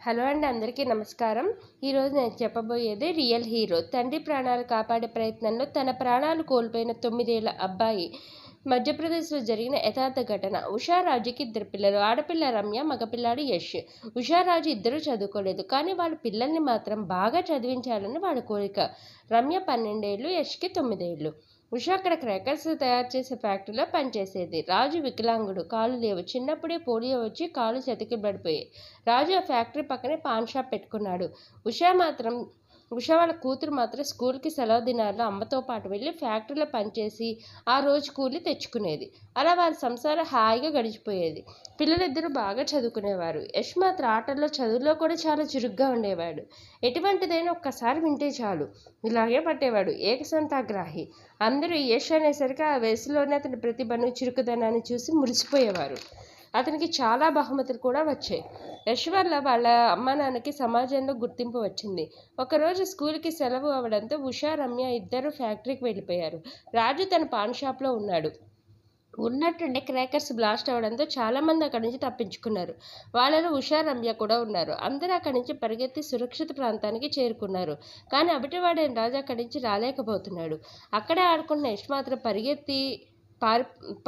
Hello అండి, అందరికీ నమస్కారం. ఈరోజు నేను చెప్పబోయేది రియల్ హీరో. తండ్రి ప్రాణాలు కాపాడే ప్రయత్నంలో తన ప్రాణాలు కోల్పోయిన 9 ఏళ్ల అబ్బాయి. మధ్యప్రదేశ్లో జరిగిన యథార్థ ఘటన. ఉషారాజుకి 2 పిల్లలు. ఆడపిల్ల రమ్య, మగపిల్లాడు యష్. ఉషారాజు ఇద్దరూ చదువుకోలేదు, కానీ వాళ్ళ పిల్లల్ని మాత్రం బాగా చదివించాలని వాళ్ళ కోరిక. రమ్య 12 ఏళ్ళు, యష్కి 9 ఏళ్ళు. ఉష అక్కడ క్రాకర్స్ తయారు చేసే ఫ్యాక్టరీలో పనిచేసేది. రాజు వికలాంగుడు, కాళ్ళు లేవు. చిన్నప్పుడే పోలియో వచ్చి కాళ్ళు చతికిలబడిపోయాయి. రాజు ఆ ఫ్యాక్టరీ పక్కనే పాన్ షాప్ పెట్టుకున్నాడు. ఉష వాళ్ళ కూతురు మాత్రం స్కూల్కి సెలవు దినాల్లో అమ్మతో పాటు వెళ్ళి ఫ్యాక్టరీలో పనిచేసి ఆ రోజు కూలి తెచ్చుకునేది. అలా వారి సంసారం హాయిగా గడిచిపోయేది. పిల్లలిద్దరూ బాగా చదువుకునేవారు. యష్ మాత్రం ఆటల్లో, చదువులో కూడా చాలా చురుగ్గా ఉండేవాడు. ఎటువంటిదైనా ఒక్కసారి వింటే చాలు ఇలాగే పట్టేవాడు. ఏకసంతాగ్రాహి. అందరూ యష్ అనేసరికి ఆ వయసులోనే అతని ప్రతిభను, చురుకుదనాన్ని చూసి మురిసిపోయేవారు. అతనికి చాలా బహుమతులు కూడా వచ్చాయి. యష్ వల్ల వాళ్ళ అమ్మా నాన్నకి సమాజంలో గుర్తింపు వచ్చింది. ఒకరోజు స్కూల్కి సెలవు అవడంతో ఉషా, రమ్య ఇద్దరు ఫ్యాక్టరీకి వెళ్ళిపోయారు. రాజు తన పాన్ షాప్లో ఉన్నాడు. ఉన్నట్టుండే క్రాకర్స్ బ్లాస్ట్ అవడంతో చాలామంది అక్కడి నుంచి తప్పించుకున్నారు. వాళ్ళలో ఉషా, రమ్య కూడా ఉన్నారు. అందరూ అక్కడి నుంచి పరిగెత్తి సురక్షిత ప్రాంతానికి చేరుకున్నారు. కానీ అవిటివాడైన రాజు అక్కడి నుంచి రాలేకపోతున్నాడు. అక్కడే ఆడుకున్న యష్ మాత్రం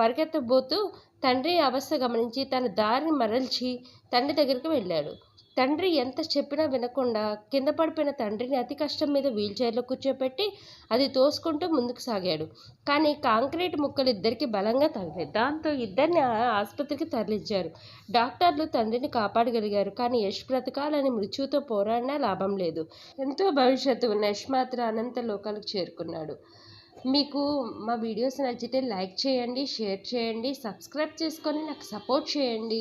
పరిగెత్తబోతూ తండ్రి అవస్థ గమనించి తన దారిని మరల్చి తండ్రి దగ్గరికి వెళ్ళాడు. తండ్రి ఎంత చెప్పినా వినకుండా కింద పడిపోయిన తండ్రిని అతి కష్టం మీద వీల్చైర్లో కూర్చోపెట్టి అది తోసుకుంటూ ముందుకు సాగాడు. కానీ కాంక్రీట్ ముక్కలు ఇద్దరికి బలంగా తగిలాయి. దాంతో ఇద్దరిని ఆసుపత్రికి తరలించారు. డాక్టర్లు తండ్రిని కాపాడగలిగారు. కానీ యష్ బ్రతకాలని మృత్యువుతో పోరాడినా లాభం లేదు. ఎంతో భవిష్యత్తు ఉన్న యష్ మాత్రం అనంత లోకాలకు చేరుకున్నాడు. మీకు మా వీడియోస్ నచ్చితే లైక్ చేయండి, షేర్ చేయండి, సబ్స్క్రైబ్ చేసుకొని నాకు సపోర్ట్ చేయండి.